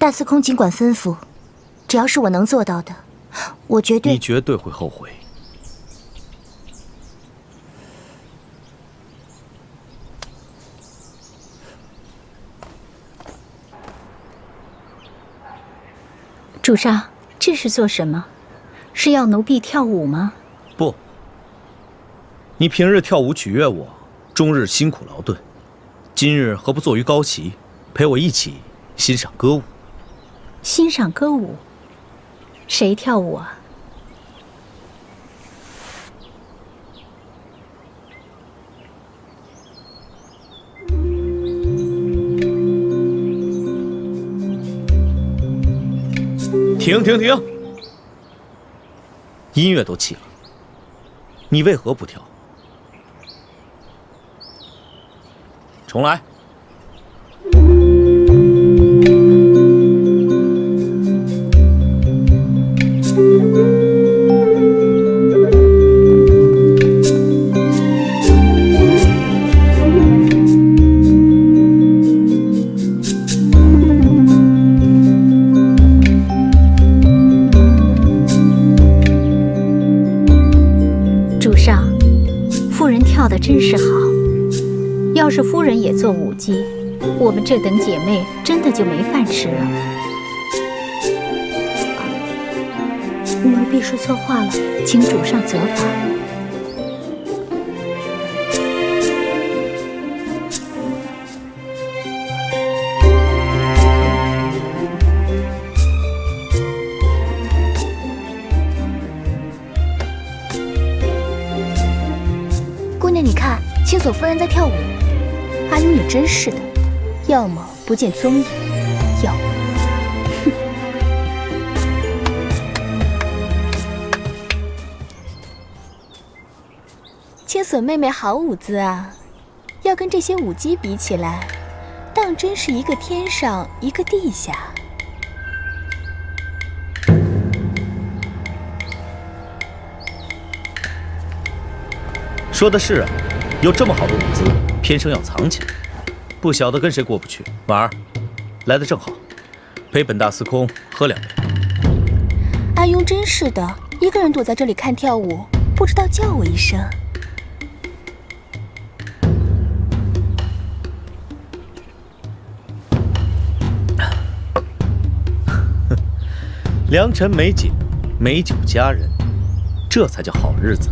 大司空尽管吩咐，只要是我能做到的，我绝对……你绝对会后悔。主上，这是做什么？是要奴婢跳舞吗？不，你平日跳舞取悦我，终日辛苦劳顿，今日何不坐于高旗，陪我一起欣赏歌舞？欣赏歌舞？谁跳舞啊？停！音乐都起了，你为何不跳？重来。真是好，要是夫人也做舞姬，我们这等姐妹真的就没饭吃了。奴婢说错话了，请主上责罚。青锁夫人在跳舞，阿勇也真是的，要么不见踪影，要么……青锁妹妹好舞姿啊，要跟这些舞姬比起来，当真是一个天上一个地下。说的是啊。有这么好的舞姿，偏生要藏起来，不晓得跟谁过不去。婉儿，来得正好，陪本大司空喝2杯。阿庸真是的，一个人躲在这里看跳舞，不知道叫我一声。良辰美景，美酒佳人，这才叫好日子。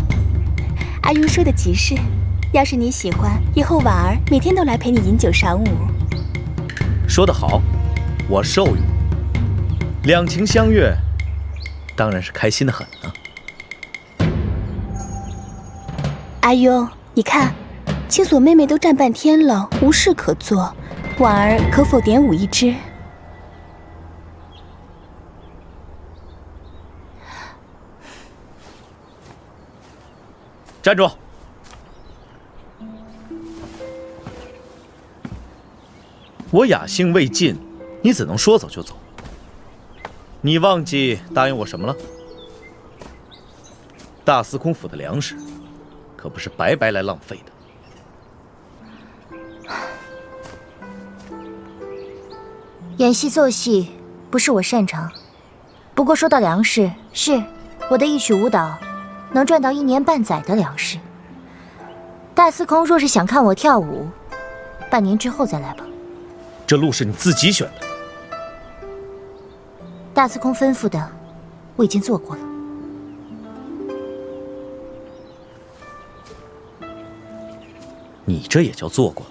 阿庸说的极是。要是你喜欢，以后婉儿每天都来陪你饮酒赏舞。说得好，我受用。两情相悦，当然是开心的很呢。阿庸，你看，青锁妹妹都站半天了，无事可做，婉儿可否点舞一支？站住！我雅兴未尽，你怎能说走就走？你忘记答应我什么了？大司空府的粮食，可不是白白来浪费的。演戏做戏不是我擅长，不过说到粮食，是我的一曲舞蹈能赚到1年半载的粮食。大司空若是想看我跳舞，半年之后再来吧。这路是你自己选的。大司空吩咐的，我已经做过了。你这也叫做过？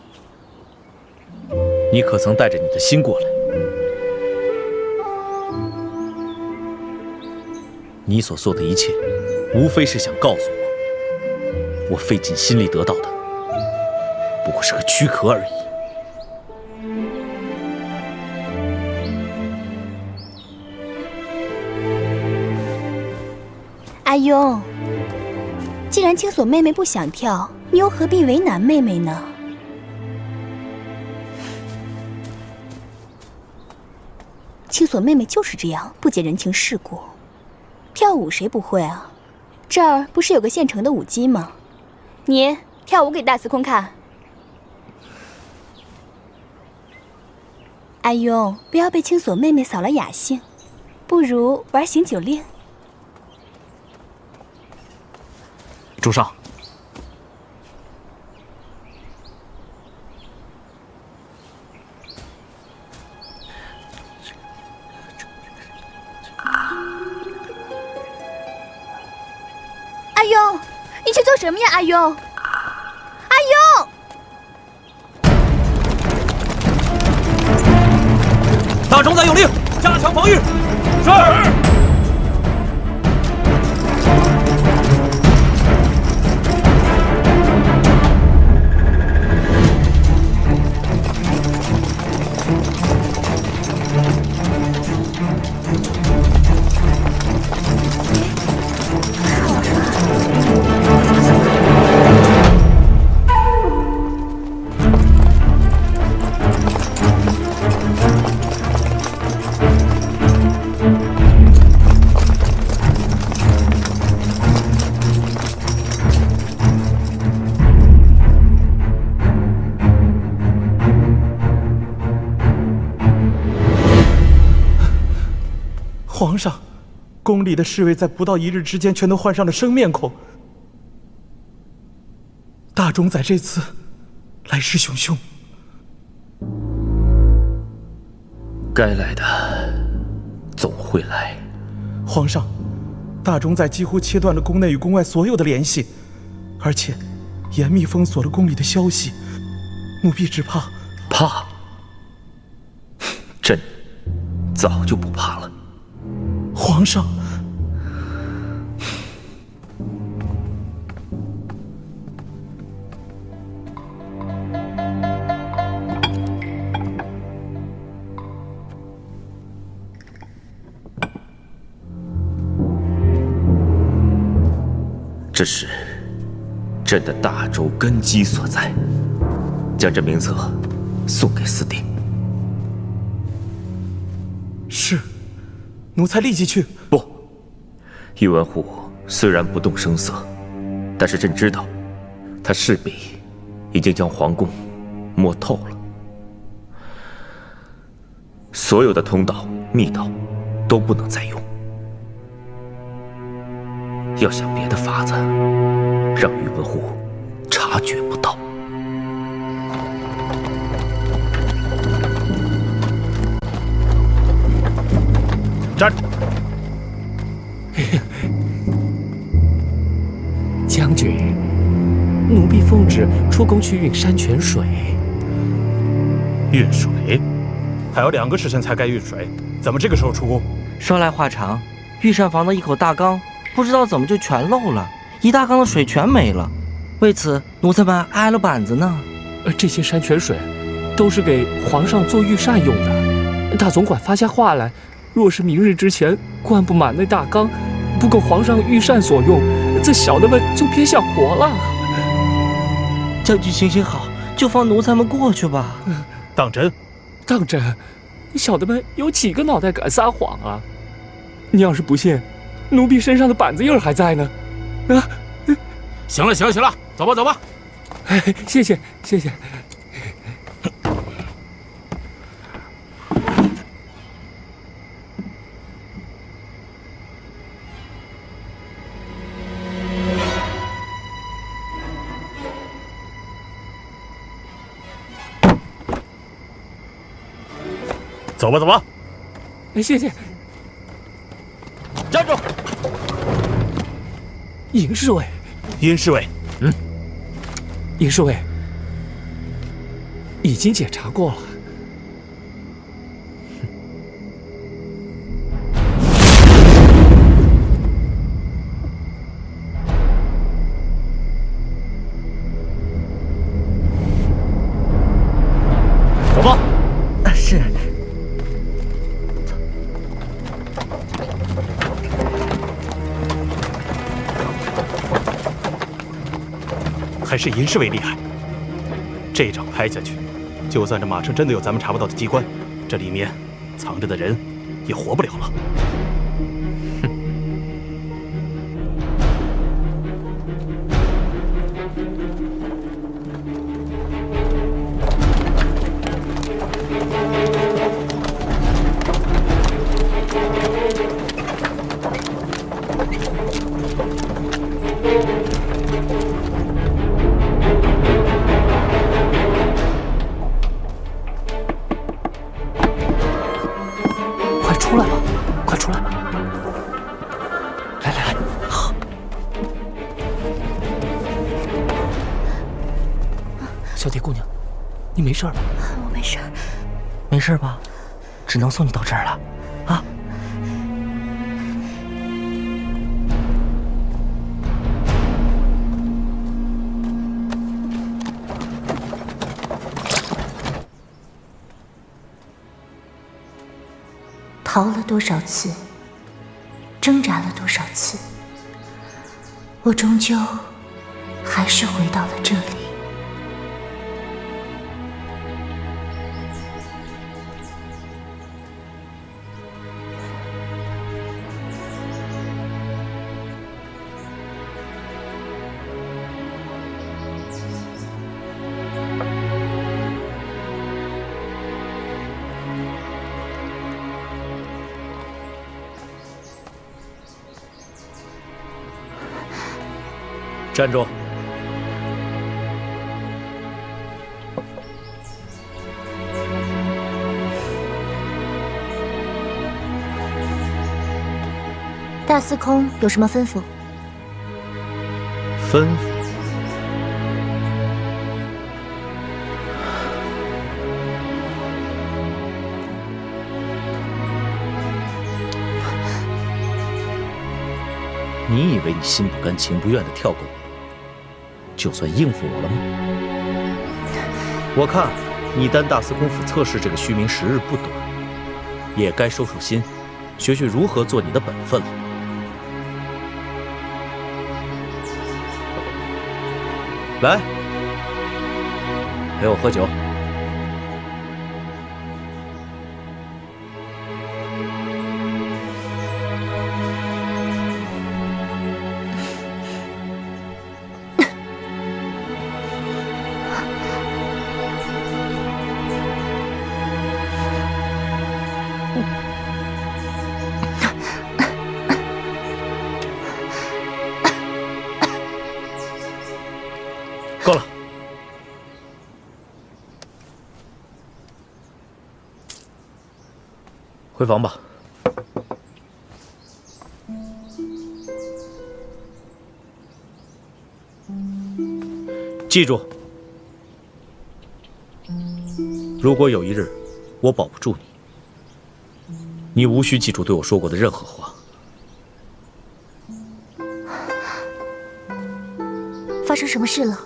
你可曾带着你的心过来？你所做的一切，无非是想告诉我，我费尽心力得到的，不过是个躯壳而已。阿庸，既然青锁妹妹不想跳，你又何必为难妹妹呢？青锁妹妹就是这样，不解人情世故。跳舞谁不会啊？这儿不是有个现成的舞姬吗？你跳舞给大司空看。阿庸，不要被青锁妹妹扫了雅兴，不如玩醒酒令。主上。阿庸，你去做什么呀？阿庸，阿庸！大中宰有令，加强防御。是。皇上，宫里的侍卫在不到1日之间全都换上了生面孔。大冢宰这次来势汹汹，该来的总会来。皇上，大冢宰几乎切断了宫内与宫外所有的联系，而且严密封锁了宫里的消息。奴婢只怕……怕？朕早就不怕了。皇上，这是朕的大周根基所在，将这名册送给四弟。是。奴才立即去。不，宇文护虽然不动声色，但是朕知道，他势必已经将皇宫摸透了。所有的通道、密道都不能再用，要想别的法子，让宇文护察觉不到。站！将军，奴婢奉旨出宫去运山泉水。运水？还有2个时辰才该运水，怎么这个时候出宫？说来话长，御膳房的一口大缸，不知道怎么就全漏了，一大缸的水全没了。为此，奴才们挨了板子呢。这些山泉水都是给皇上做御膳用的。大总管发下话来，若是明日之前灌不满那大缸，不够皇上御膳所用，这小的们就别想活了。将军行行好，就放奴才们过去吧。当真？当真？小的们有几个脑袋敢撒谎啊？你要是不信，奴婢身上的板子印还在呢。啊！行了，走吧，走吧。谢谢，谢谢。走吧，走吧。谢谢。站住！尹侍卫，殷侍卫，尹侍卫，已经检查过了。走吧。是。还是殷侍卫厉害。这一掌拍下去，就算这马城真的有咱们查不到的机关，这里面藏着的人也活不了了。你没事吧？我没事。没事吧？只能送你到这儿了，啊！逃了多少次，挣扎了多少次，我终究还是回到了这里。站住！大司空有什么吩咐？吩咐？你以为你心不甘情不愿的跳个舞，就算应付我了吗？我看你担大司空府侧室这个虚名时日不短，也该收收心，学学如何做你的本分了。来，陪我喝酒。够了，回房吧。记住，如果有一日我保不住你，你无需记住对我说过的任何话。发生什么事了？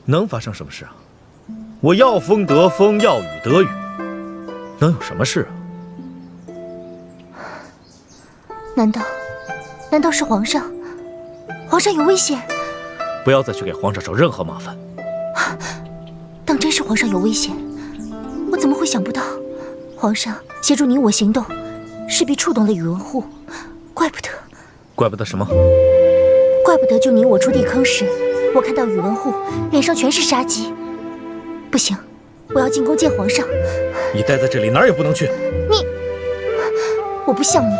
能发生什么事啊？我要风得风，要雨得雨，能有什么事啊？难道是皇上？皇上有危险？不要再去给皇上找任何麻烦。当真是皇上有危险，我怎么会想不到？皇上协助你我行动，势必触动了宇文护，怪不得。怪不得什么？怪不得就你我出地坑时，我看到宇文护脸上全是杀机。不行，我要进宫见皇上。你待在这里哪儿也不能去。我不像你，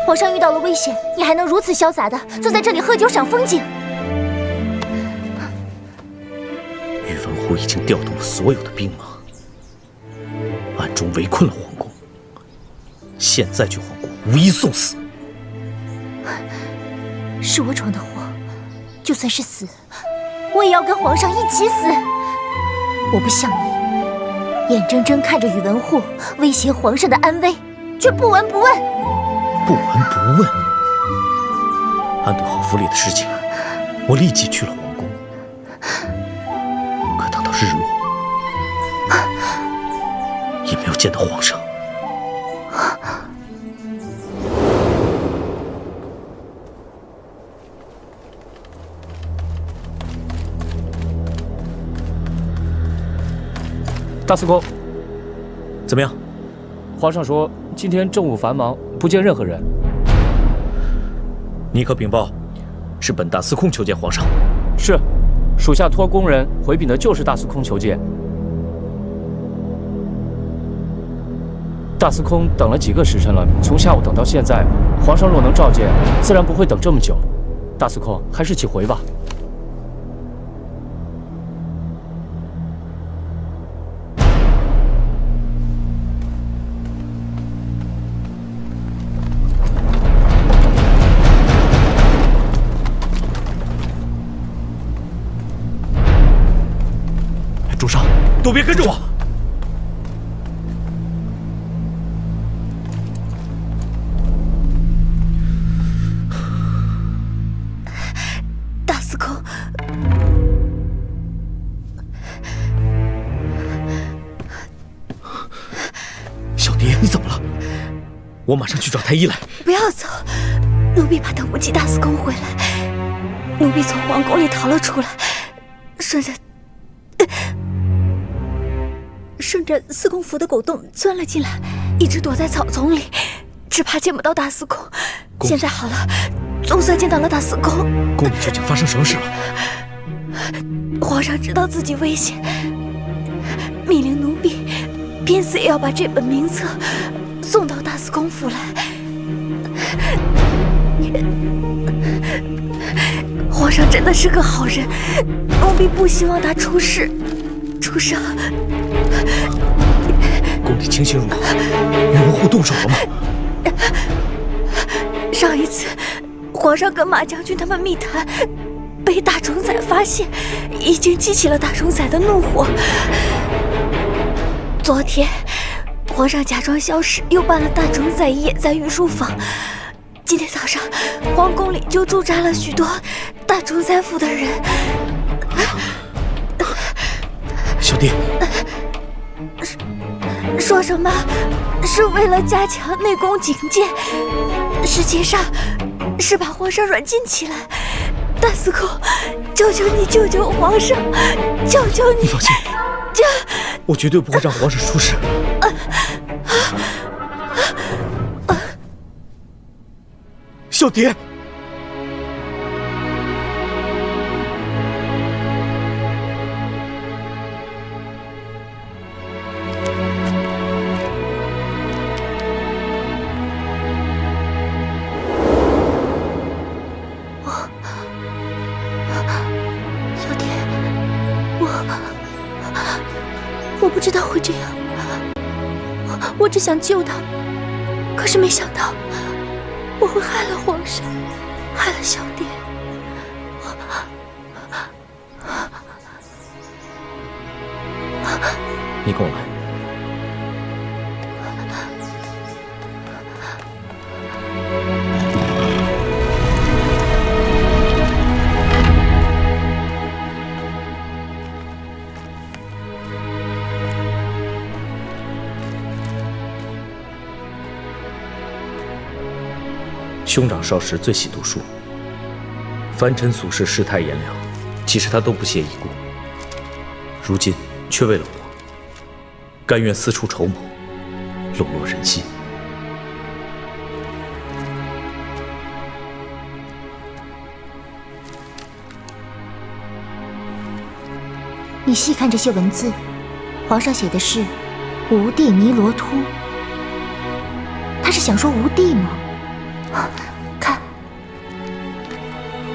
皇上遇到了危险，你还能如此潇洒的坐在这里喝酒赏风景。宇文护已经调动了所有的兵马，暗中围困了皇宫。现在去皇宫，无疑送死。是我闯的祸，就算是死，我也要跟皇上一起死。我不像你，眼睁睁看着宇文护威胁皇上的安危，却不闻不问。不闻不问？安顿好府里的事情，我立即去了皇宫。可等到日落，也没有见到皇上。大司空，怎么样？皇上说今天政务繁忙，不见任何人。你可禀报，是本大司空求见皇上。是，属下托宫人回禀的就是大司空求见。大司空等了几个时辰了，从下午等到现在，皇上若能召见，自然不会等这么久。大司空，还是请回吧。朱砂，都别跟着我！大司空，小蝶，你怎么了？我马上去找太医来。不要走，奴婢怕等无忌大司空回来。奴婢从皇宫里逃了出来，顺着司空府的狗洞钻了进来，一直躲在草丛里，只怕见不到大司空。现在好了，总算见到了大司空。宫里究竟发生什么事了？皇上知道自己危险，命令奴婢拼死也要把这本名册送到大司空府来。皇上真的是个好人，奴婢不希望他出事。出事了。宫里情形如何？宇文护动手了吗？上一次，皇上跟马将军他们密谈，被大冢宰发现，已经激起了大冢宰的怒火。昨天，皇上假装消失，又办了大冢宰一夜在御书房。今天早上，皇宫里就驻扎了许多大冢宰府的人。小弟，说什么是为了加强内宫警戒，实际上是把皇上软禁起来。大司空，求求你救救皇上，求求你！你放心，我绝对不会让皇上出事。小蝶。我不知道会这样，我只想救他，可是没想到我会害了皇上，害了小蝶。你跟我来。兄长少时最喜读书，凡尘俗事世态炎凉，其实他都不屑一顾。如今却为了我，甘愿四处筹谋，笼络人心。你细看这些文字，皇上写的是吴地弥罗突，他是想说吴地吗？看，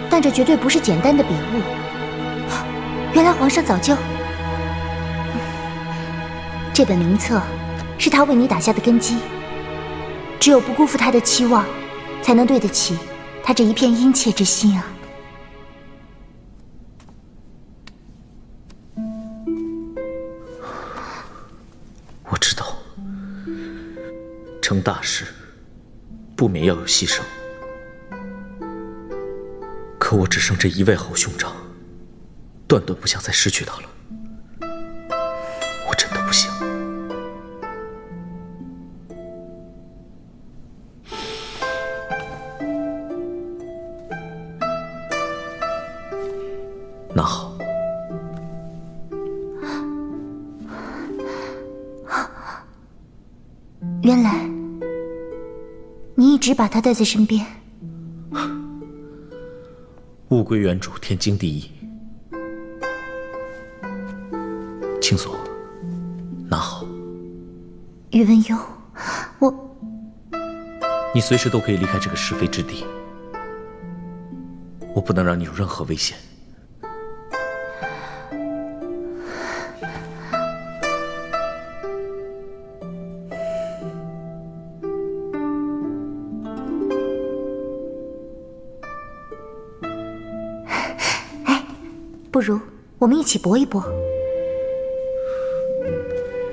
但这绝对不是简单的笔误。原来皇上早就……这本名册是他为你打下的根基，只有不辜负他的期望，才能对得起他这一片殷切之心啊！我知道，成大事不免要有牺牲，可我只剩这一位好兄长，断断不想再失去他了。我真的不行。那好，原来你一直把他带在身边。物归原主，天经地义。青锁，拿好。宇文幽，你随时都可以离开这个是非之地，我不能让你有任何危险。不如我们一起搏一搏。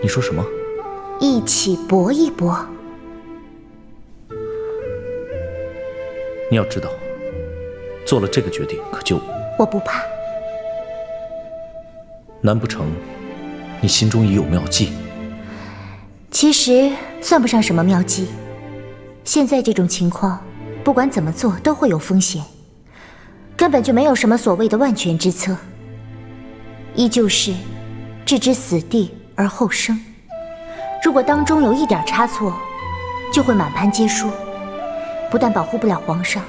你说什么？一起搏一搏。你要知道，做了这个决定，可就……我不怕。难不成你心中已有妙计？其实算不上什么妙计。现在这种情况，不管怎么做都会有风险，根本就没有什么所谓的万全之策，依旧是置之死地而后生。如果当中有一点差错，就会满盘皆输，不但保护不了皇上，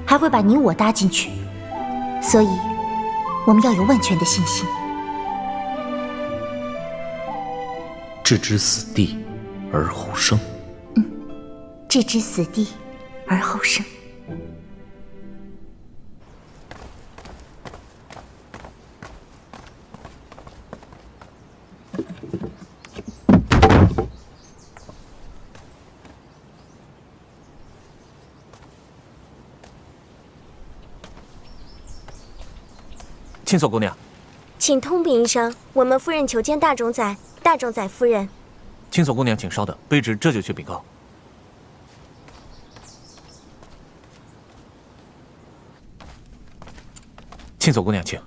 还会把你我搭进去。所以，我们要有万全的信心。置之死地而后生。置之死地而后生。青锁姑娘，请通禀一声，我们夫人求见大冢宰。大冢宰夫人。青锁姑娘，请稍等，卑职这就去禀告。青锁姑娘，请。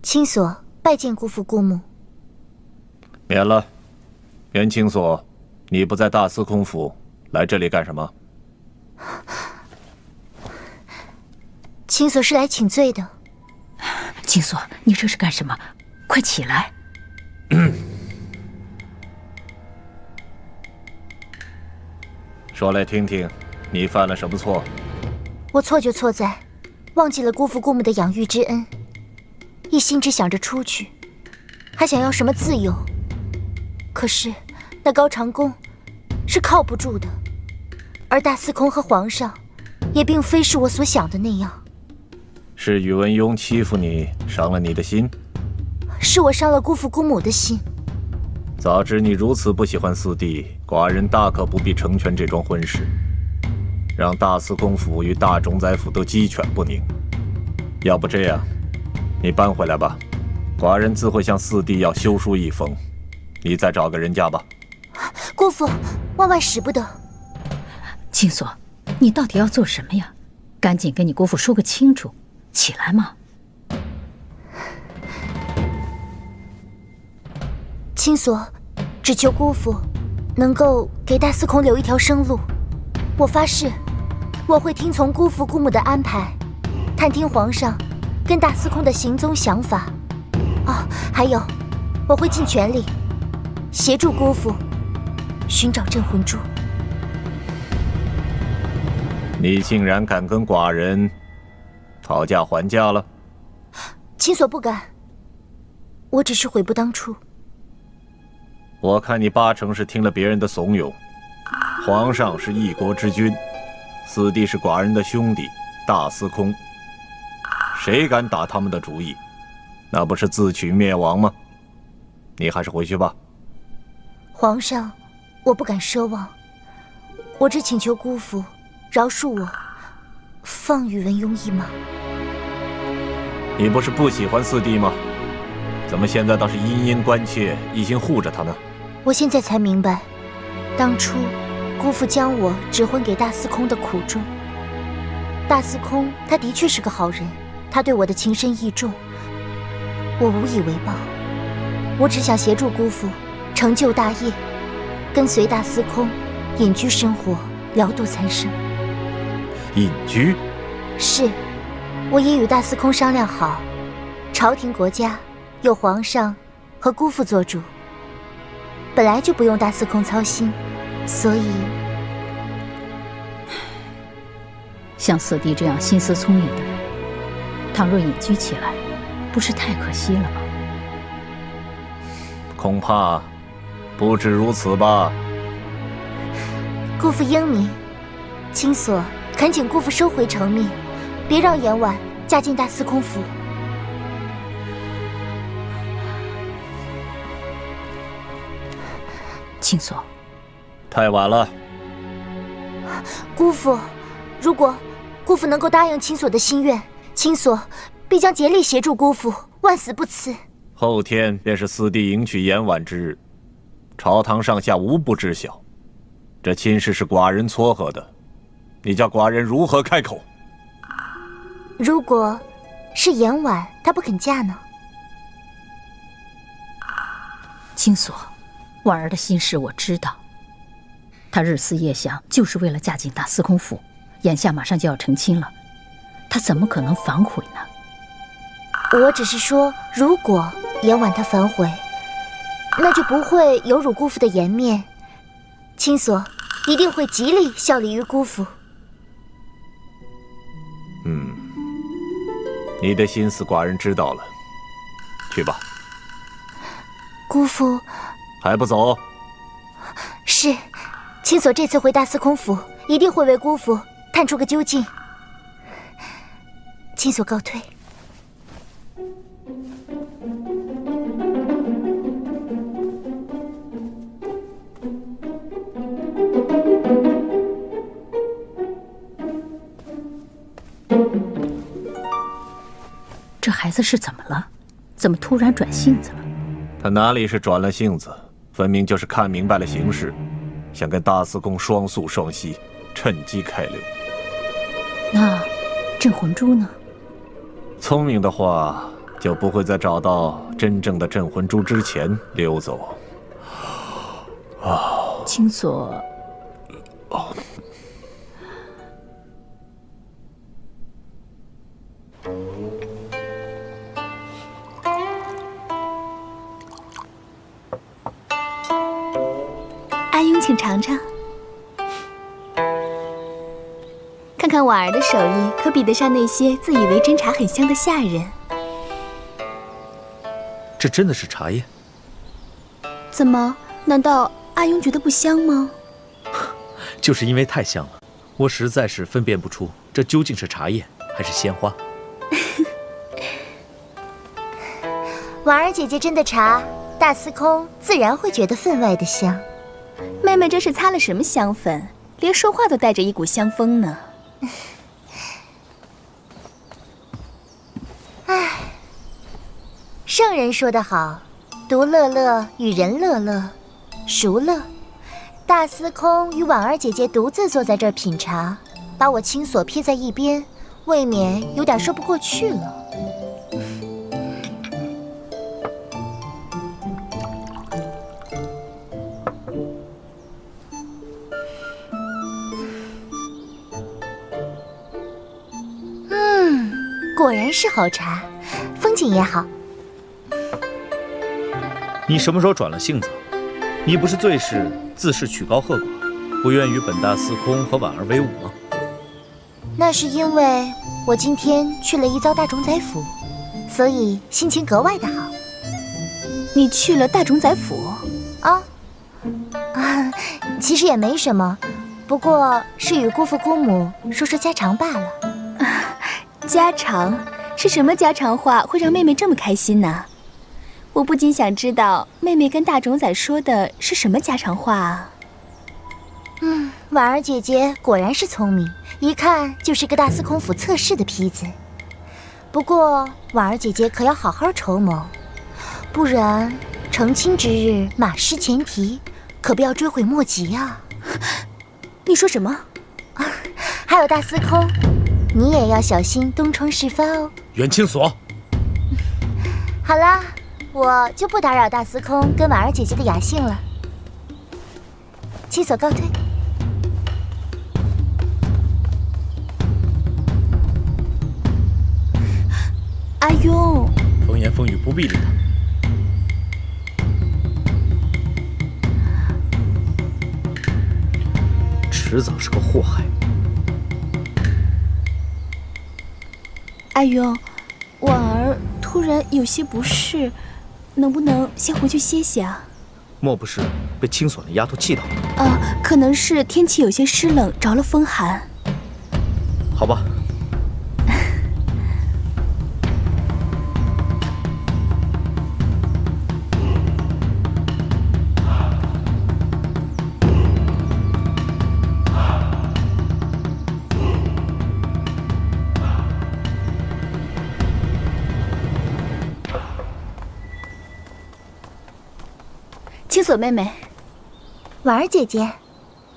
青锁拜见姑父姑母。免了。袁青锁，你不在大司空府，来这里干什么？青锁是来请罪的。青锁，你这是干什么？快起来！说来听听，你犯了什么错？我错就错在忘记了姑父姑母的养育之恩，一心只想着出去，还想要什么自由。可是那高长恭是靠不住的，而大司空和皇上也并非是我所想的那样。是宇文邕欺负你，伤了你的心？是我伤了姑父姑母的心。早知你如此不喜欢四弟，寡人大可不必成全这桩婚事，让大司空府与大冢宰府都鸡犬不宁。要不这样，你搬回来吧，寡人自会向四弟要休书一封，你再找个人家吧。姑父，万万使不得！青锁，你到底要做什么呀？赶紧跟你姑父说个清楚，起来嘛！青锁只求姑父能够给大司空留一条生路。我发誓，我会听从姑父姑母的安排，探听皇上跟大司空的行踪想法。哦，还有，我会尽全力协助姑父寻找镇魂珠。你竟然敢跟寡人讨价还价了？青锁不敢，我只是悔不当初。我看你八成是听了别人的怂恿。皇上是一国之君，四弟是寡人的兄弟大司空，谁敢打他们的主意，那不是自取灭亡吗？你还是回去吧。皇上，我不敢奢望，我只请求姑父饶恕我，放宇文邕一马。你不是不喜欢四弟吗？怎么现在倒是殷殷关切，一心护着他呢？我现在才明白，当初姑父将我指婚给大司空的苦衷。大司空他的确是个好人，他对我的情深意重，我无以为报。我只想协助姑父成就大业，跟随大司空隐居生活，聊度残生。隐居？是，我已与大司空商量好，朝廷国家有皇上和姑父做主，本来就不用大司空操心，所以像四弟这样心思聪颖的人，倘若隐居起来，不是太可惜了吗？恐怕不止如此吧。姑父英明，青锁恳请姑父收回成命，别让严婉嫁进大司空府。青锁，太晚了，姑父，如果姑父能够答应青所的心愿，青所必将竭力协助姑父，万死不辞。后天便是四弟迎娶严婉之日，朝堂上下无不知晓，这亲事是寡人撮合的，你叫寡人如何开口？如果是严婉她不肯嫁呢？青所，婉儿的心事我知道，她日思夜想，就是为了嫁进大司空府，眼下马上就要成亲了，她怎么可能反悔呢？我只是说，如果严婉她反悔，那就不会有辱姑父的颜面。青所一定会极力效力于姑父。你的心思寡人知道了，去吧。姑父还不走？是，青所这次回大司空府，一定会为姑父探出个究竟。青所告退。这孩子是怎么了？怎么突然转性子了？他哪里是转了性子，分明就是看明白了形势，想跟大司空双宿双栖，趁机开溜。那镇魂珠呢？聪明的话，就不会在找到真正的镇魂珠之前溜走。青所，阿雍，请尝尝，看看婉儿的手艺，可比得上那些自以为侦茶很香的下人。这真的是茶叶？怎么？难道阿雍觉得不香吗？就是因为太香了，我实在是分辨不出这究竟是茶叶还是鲜花。婉儿姐姐斟的茶，大司空自然会觉得分外的香。妹妹这是擦了什么香粉？连说话都带着一股香风呢。唉，圣人说得好，独乐乐与人乐乐，孰乐？大司空与婉儿姐姐独自坐在这儿品茶，把我青所撇在一边，未免有点说不过去了。果然是好茶，风景也好。你什么时候转了性子？你不是最是自恃曲高和寡，不愿与本大司空和婉儿为伍吗？那是因为我今天去了一遭大冢宰府，所以心情格外的好。你去了大冢宰府？其实也没什么，不过是与姑父姑母说说家常罢了。家常是什么家常话会让妹妹这么开心呢？我不禁想知道妹妹跟大冢仔说的是什么家常话啊。婉儿姐姐果然是聪明，一看就是个大司空府侧室的坯子。不过婉儿姐姐可要好好筹谋，不然成亲之日马失前蹄，可不要追悔莫及啊。你说什么？还有大司空，你也要小心东窗事发哦。袁青所，好啦，我就不打扰大司空跟婉儿姐姐的雅兴了。青所告退。阿雍，风言风语不必理他。迟早是个祸害。阿雍，婉儿突然有些不适，能不能先回去歇歇啊？莫不是被青所那丫头气到了？可能是天气有些湿冷，着了风寒。好吧。锁妹妹，婉儿姐姐，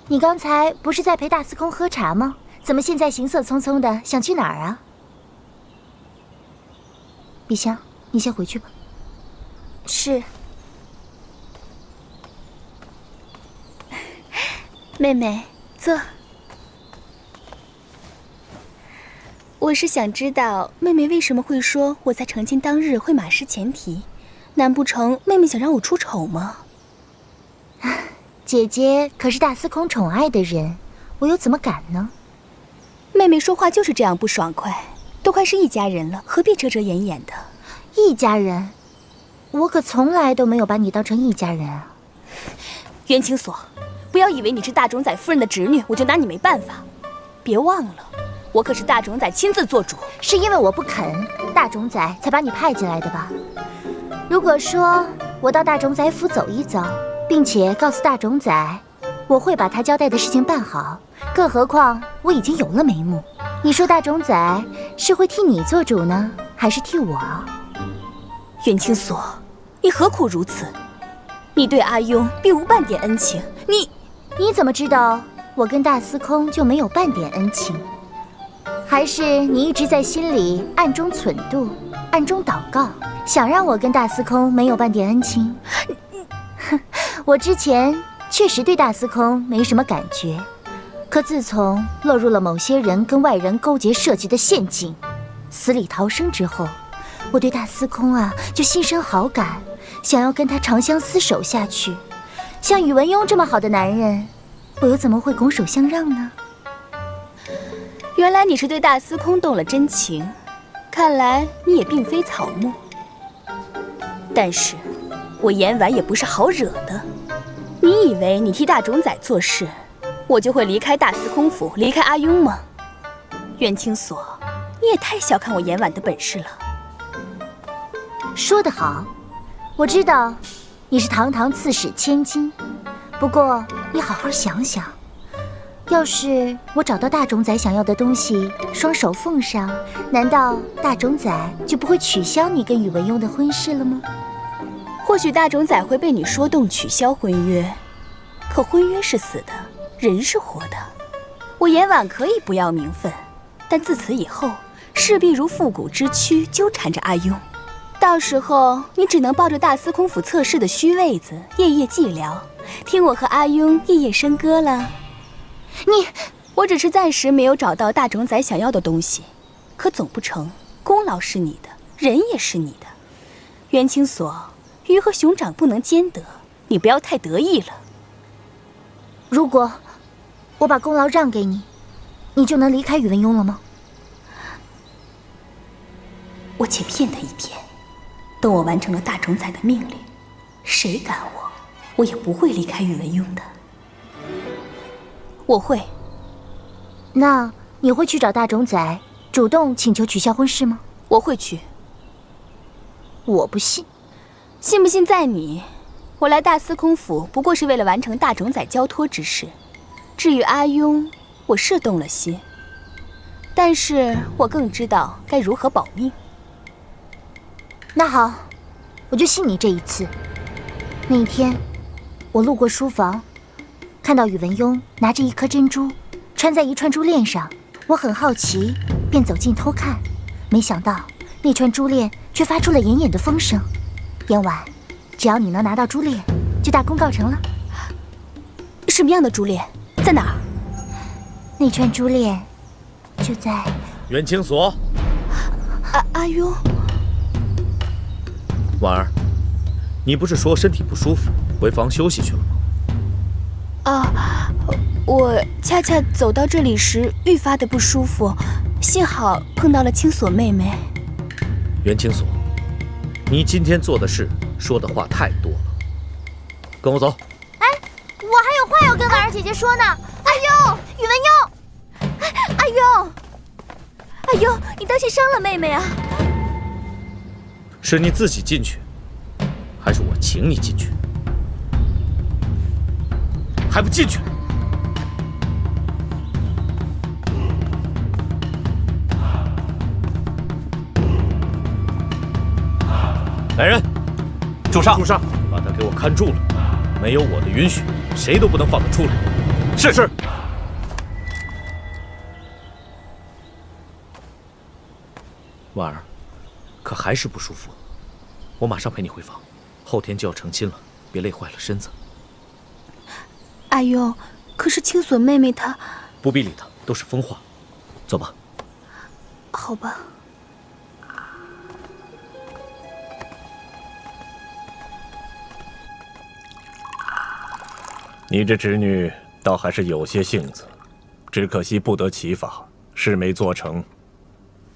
你刚才不是在陪大司空喝茶吗？怎么现在行色匆匆的，想去哪儿啊？碧香，你先回去吧。是。妹妹，坐。我是想知道妹妹为什么会说我在成亲当日会马失前蹄？难不成妹妹想让我出丑吗？姐姐可是大司空宠爱的人，我又怎么敢呢？妹妹说话就是这样不爽快，都快是一家人了，何必遮遮掩掩的？一家人？我可从来都没有把你当成一家人啊！袁清锁，不要以为你是大冢宰夫人的侄女，我就拿你没办法。别忘了，我可是大冢宰亲自做主。是因为我不肯，大冢宰才把你派进来的吧？如果说我到大冢宰府走一遭，并且告诉大冢宰我会把他交代的事情办好，更何况我已经有了眉目。你说大冢宰是会替你做主呢，还是替我？袁清锁，你何苦如此？你对阿雍并无半点恩情，你怎么知道我跟大司空就没有半点恩情？还是你一直在心里暗中忖度，暗中祷告，想让我跟大司空没有半点恩情？哼，我之前确实对大司空没什么感觉，可自从落入了某些人跟外人勾结设计的陷阱，死里逃生之后，我对大司空啊就心生好感，想要跟他长相厮守下去。像宇文邕这么好的男人，我又怎么会拱手相让呢？原来你是对大司空动了真情，看来你也并非草木。但是我言婉也不是好惹的。你以为你替大冢宰做事，我就会离开大司空府，离开阿雍吗？袁清锁，你也太小看我言婉的本事了。说得好，我知道你是堂堂刺史千金，不过你好好想想，要是我找到大冢宰想要的东西，双手奉上，难道大冢宰就不会取消你跟宇文邕的婚事了吗？或许大冢宰会被你说动取消婚约，可婚约是死的，人是活的。我言婉可以不要名分，但自此以后势必如复古之躯纠缠着阿雍。到时候你只能抱着大司空府侧室的虚位子，夜夜寂寥，听我和阿雍夜夜笙歌了。我只是暂时没有找到大冢宰想要的东西，可总不成功劳是你的，人也是你的。袁清锁，鱼和熊掌不能兼得，你不要太得意了。如果我把功劳让给你，你就能离开宇文邕了吗？我且骗他一天，等我完成了大冢宰的命令，谁赶我，我也不会离开宇文邕的。我会。那你会去找大冢宰，主动请求取消婚事吗？我会去。我不信。信不信在你。我来大司空府不过是为了完成大冢宰交托之事。至于阿雍，我是动了心，但是我更知道该如何保命。那好，我就信你这一次。那一天，我路过书房，看到宇文邕拿着一颗珍珠穿在一串珠链上，我很好奇，便走近偷看，没想到那串珠链却发出了隐隐的风声。言婉，只要你能拿到珠链，就大功告成了。什么样的珠链？在哪儿？那串珠链就在袁清锁。阿雍。婉儿，你不是说身体不舒服，回房休息去了吗？我恰恰走到这里时愈发的不舒服，幸好碰到了清锁妹妹。袁清锁，你今天做的事、说的话太多了，跟我走。哎，我还有话要跟婉儿姐姐说呢。阿雍，宇文邕，阿雍，你当心伤了妹妹啊！是你自己进去，还是我请你进去？还不进去？来人，主上，把他给我看住了。没有我的允许，谁都不能放他出来。是是。婉儿，可还是不舒服。我马上陪你回房，后天就要成亲了，别累坏了身子。阿庸，可是青锁妹妹她……不必理她，都是疯话。走吧。好吧。你这侄女倒还是有些性子，只可惜不得其法，事没做成，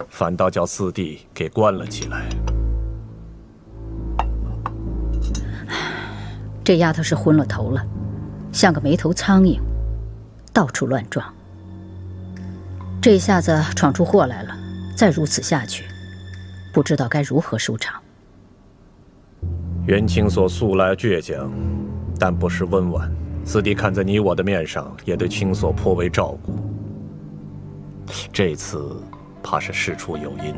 反倒叫四弟给关了起来。这丫头是昏了头了，像个没头苍蝇，到处乱撞。这一下子闯出祸来了，再如此下去，不知道该如何收场。袁青所素来倔强，但不失温婉。四弟看在你我的面上，也对青锁颇为照顾。这次怕是事出有因。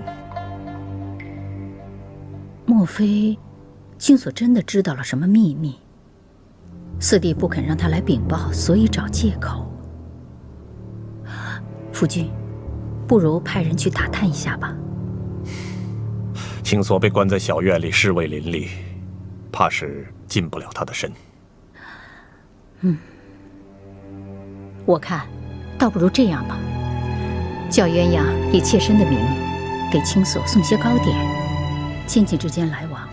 莫非青锁真的知道了什么秘密？四弟不肯让他来禀报，所以找借口。夫君，不如派人去打探一下吧。青锁被关在小院里，侍卫林立，怕是近不了他的身。我看，倒不如这样吧，叫鸳鸯以妾身的名义，给青锁送些糕点，亲戚之间来往，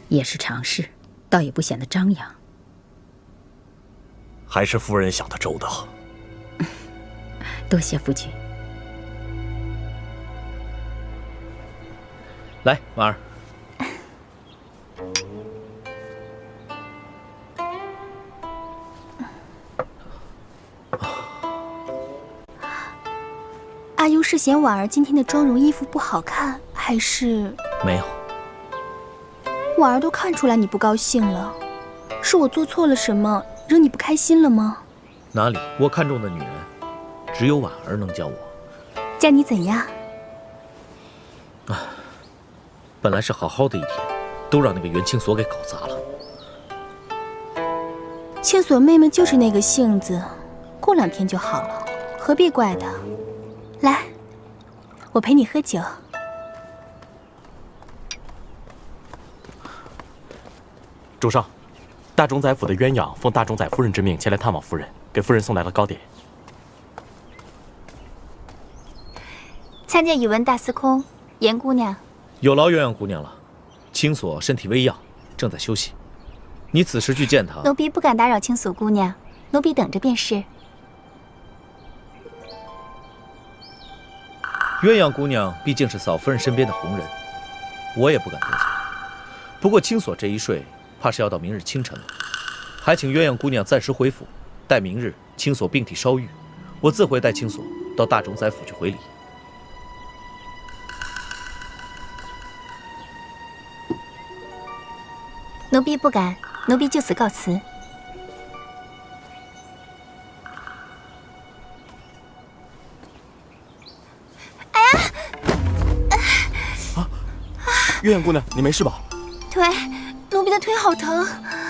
也是常事，倒也不显得张扬。还是夫人想得周到。多谢夫君。来，婉儿。阿优是嫌婉儿今天的妆容衣服不好看，还是……没有。婉儿都看出来你不高兴了，是我做错了什么，惹你不开心了吗？哪里？我看中的女人，只有婉儿能叫我。叫你怎样？本来是好好的一天，都让那个袁青锁给搞砸了。青锁妹妹就是那个性子，过2天就好了，何必怪她？来，我陪你喝酒。主上，大冢宰府的鸳鸯奉大冢宰夫人之命前来探望夫人，给夫人送来了糕点。参见宇文大司空，严姑娘。有劳鸳鸯姑娘了。青锁身体微恙，正在休息。你此时去见她，奴婢不敢打扰青锁姑娘，奴婢等着便是。鸳鸯姑娘毕竟是嫂夫人身边的红人，我也不敢得罪。不过青锁这一睡，怕是要到明日清晨了。还请鸳鸯姑娘暂时回府，待明日青锁病体稍愈，我自会带青锁到大冢宰府去回礼。奴婢不敢，奴婢就此告辞。鸳鸯姑娘，你没事吧？腿，奴婢的腿好疼。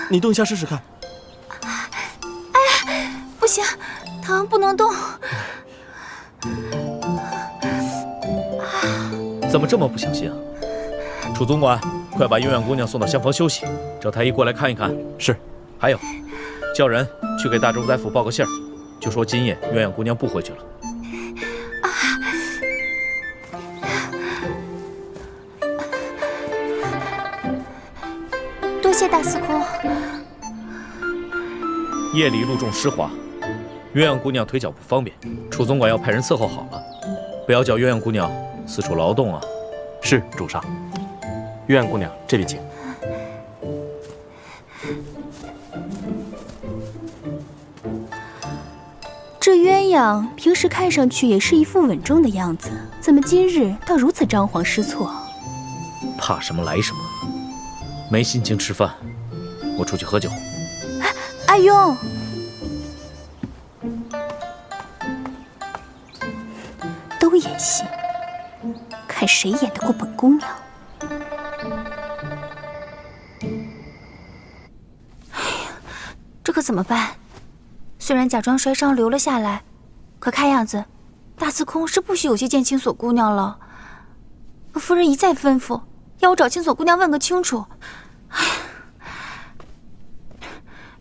你动一下试试看。哎呀，不行，疼不能动。怎么这么不小心啊？楚总管，快把鸳鸯姑娘送到厢房休息，叫太医过来看一看。是。还有，叫人去给大冢宰府报个信儿，就说今夜鸳鸯姑娘不回去了。多谢大司空。夜里路重湿滑，鸳鸯姑娘腿脚不方便，楚总管要派人伺候好了，不要叫鸳鸯姑娘四处劳动啊。是，主上。鸳鸯姑娘，这里请。这鸳鸯平时看上去也是一副稳重的样子，怎么今日倒如此张皇失措？怕什么来什么，没心情吃饭，我出去喝酒。阿庸，都演戏，看谁演得过本姑娘。哎呀，可怎么办？虽然假装摔伤留了下来，可看样子大司空是不许有些见青锁姑娘了。夫人一再吩咐，要我找青锁姑娘问个清楚。唉，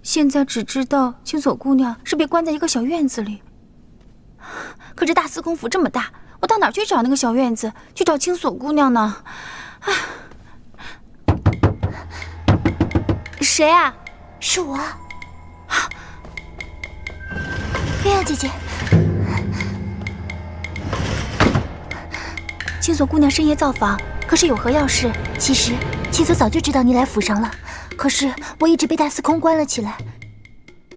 现在只知道青锁姑娘是被关在一个小院子里。可这大司空府这么大，我到哪儿去找那个小院子，去找青锁姑娘呢？唉，谁啊？是我。鸳鸯姐姐，青锁姑娘深夜造访，可是有何要事？其实青锁早就知道你来府上了，可是我一直被大司空关了起来，